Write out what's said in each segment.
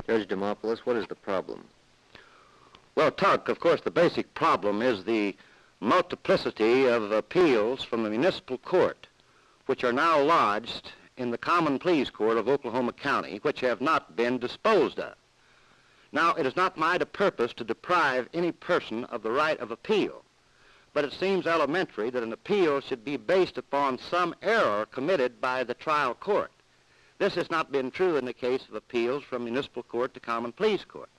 Judge Demopoulos, what is the problem? Well, Tuck, of course, the basic problem is the multiplicity of appeals from the municipal court, which are now lodged in the Common Pleas Court of Oklahoma County, which have not been disposed of. Now, it is not my purpose to deprive any person of the right of appeal, but it seems elementary that an appeal should be based upon some error committed by the trial court. This has not been true in the case of appeals from municipal court to Common Pleas Court.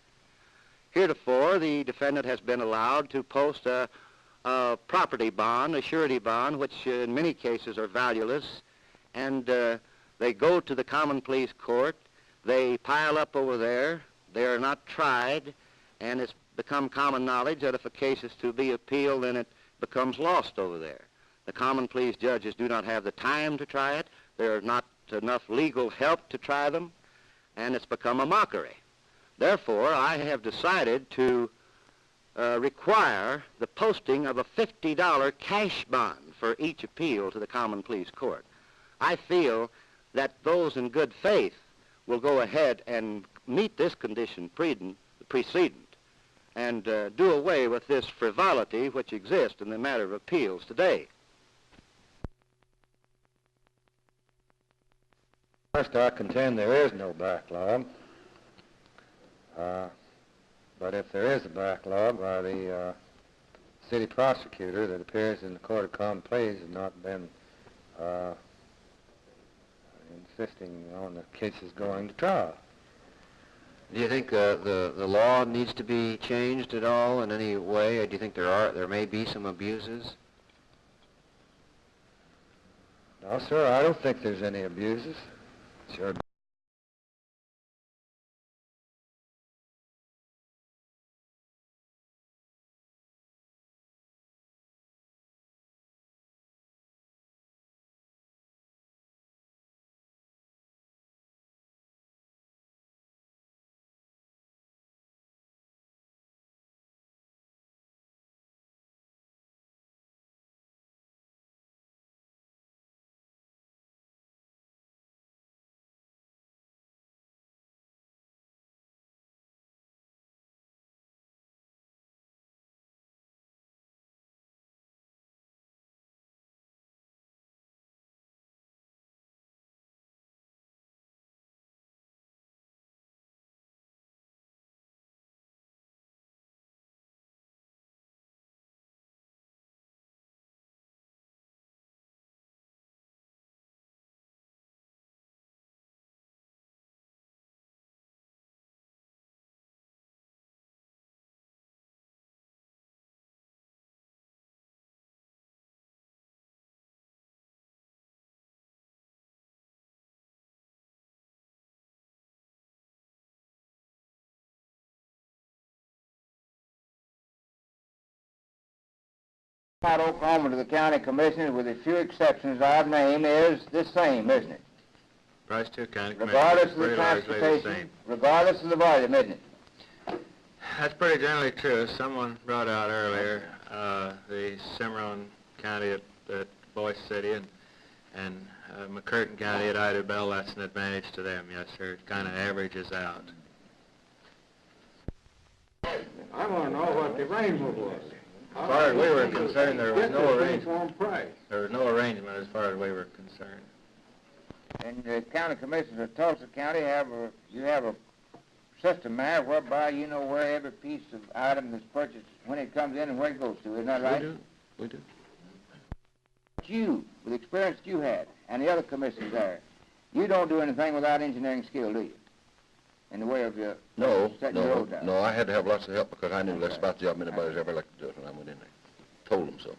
Heretofore, the defendant has been allowed to post a property bond, a surety bond, which in many cases are valueless, and they go to the Common Pleas Court, they pile up over there, they are not tried, and it's become common knowledge that if a case is to be appealed, then it becomes lost over there. The Common Pleas judges do not have the time to try it, there is not enough legal help to try them, and it's become a mockery. Therefore, I have decided to require the posting of a $50 cash bond for each appeal to the Common Pleas Court. I feel that those in good faith will go ahead and meet this condition precedent and do away with this frivolity which exists in the matter of appeals today. First, I contend there is no backlog. But if there is a backlog, why the city prosecutor that appears in the Court of Common Pleas has not been insisting on the cases going to trial. Do you think the law needs to be changed at all in any way, or do you think there may be some abuses? No, sir, I don't think there's any abuses. Sure. About Oklahoma to the county commissioners, with a few exceptions I've named, is the same, isn't it? Price to county regardless of the transportation, regardless of the volume, isn't it? That's pretty generally true. Someone brought out earlier the Cimarron County at Boise City and McCurtain County at Ida Bell. That's an advantage to them, yes, sir. It kind of averages out. I want to know what the arrangement was. As far as we were concerned, there was no arrangement. There was no arrangement as far as we were concerned. And the county commissioners of Tulsa County have a system there whereby you know where every piece of item is purchased, when it comes in and where it goes to. Isn't that right? We do. You, with the experience that you had, and the other commissioners there, you don't do anything without engineering skill, do you? In the way of your setting the road down. No, I had to have lots of help because I knew less about the job than anybody's ever liked to do it when I went in there. Told them so.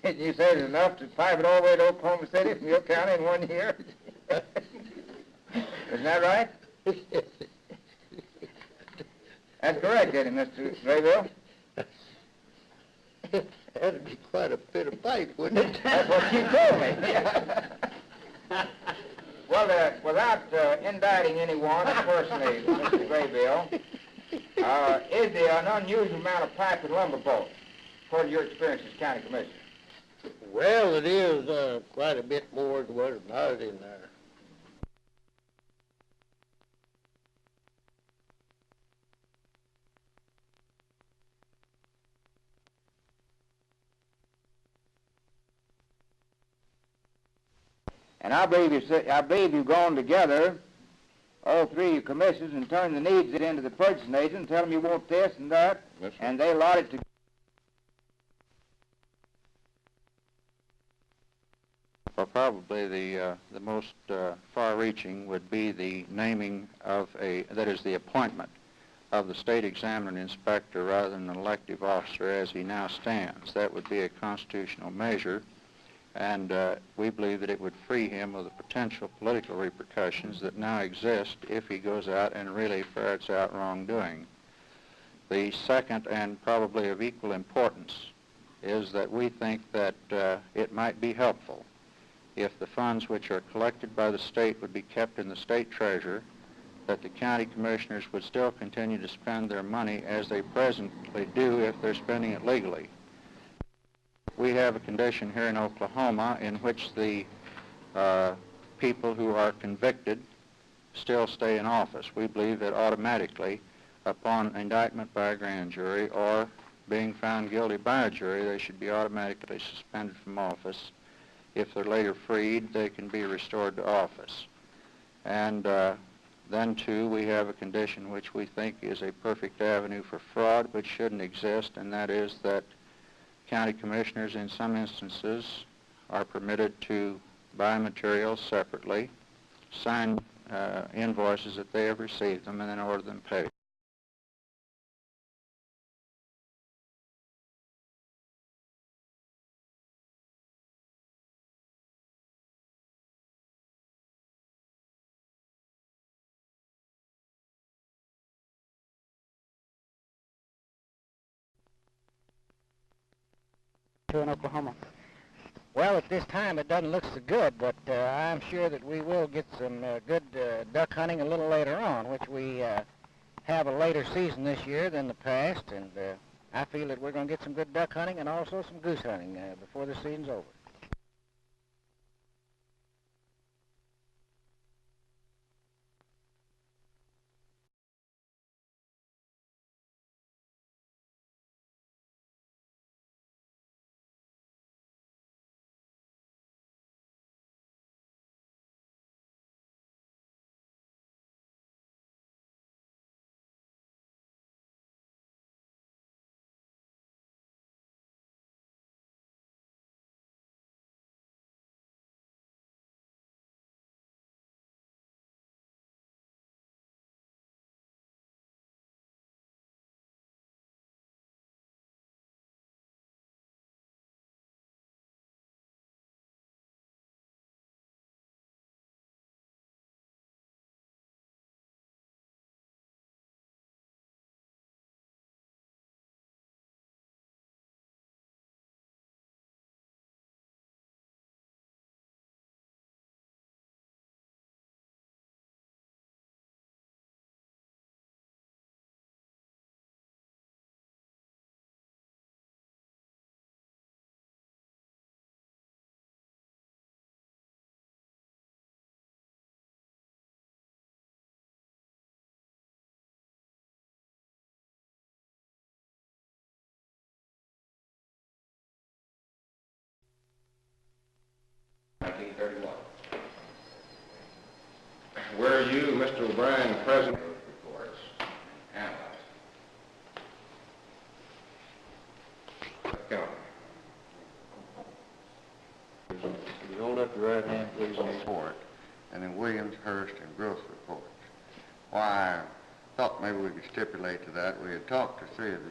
Did you say there's enough to pipe it all the way to Oklahoma City from your county in 1 year? Isn't that right? That's correct, isn't it, Mr. Graybill? That'd be quite a bit of pipe, wouldn't it? That's what you told me. Well, without indicting anyone personally, Mr. Graybill, Is there an unusual amount of pipe and lumber bought, according to your experience as county commissioner? Well, it is quite a bit more than what is not in there. And I believe you've gone together, all three of your commissioners, and turned the needs into the purchasing agent and tell them you want this and that, Yes, sir. and they allot it to. Well, probably the most far-reaching would be the naming of that is the appointment of the state examiner and inspector rather than an elective officer as he now stands. That would be a constitutional measure, and we believe that it would free him of the potential political repercussions that now exist if he goes out and really ferrets out wrongdoing. The second, and probably of equal importance, is that we think that it might be helpful if the funds which are collected by the state would be kept in the state treasurer, that the county commissioners would still continue to spend their money as they presently do if they're spending it legally. We have a condition here in Oklahoma in which the people who are convicted still stay in office. We believe that automatically, upon indictment by a grand jury or being found guilty by a jury, they should be automatically suspended from office. If they're later freed, they can be restored to office. And then, too, we have a condition which we think is a perfect avenue for fraud, which shouldn't exist, and that is that county commissioners in some instances are permitted to buy materials separately, sign invoices that they have received them, and then order them paid. In Oklahoma. Well, at this time it doesn't look so good, but I'm sure that we will get some good duck hunting a little later on, which we have a later season this year than the past, and I feel that we're going to get some good duck hunting and also some goose hunting before the season's over. Were you, Mr. O'Brien, present? Reports. Analyzed. Count. You hold up your right hand, please, on the report, and then Williams, Hurst, and Gross reports. Why, I thought maybe we could stipulate to that. We had talked to three of the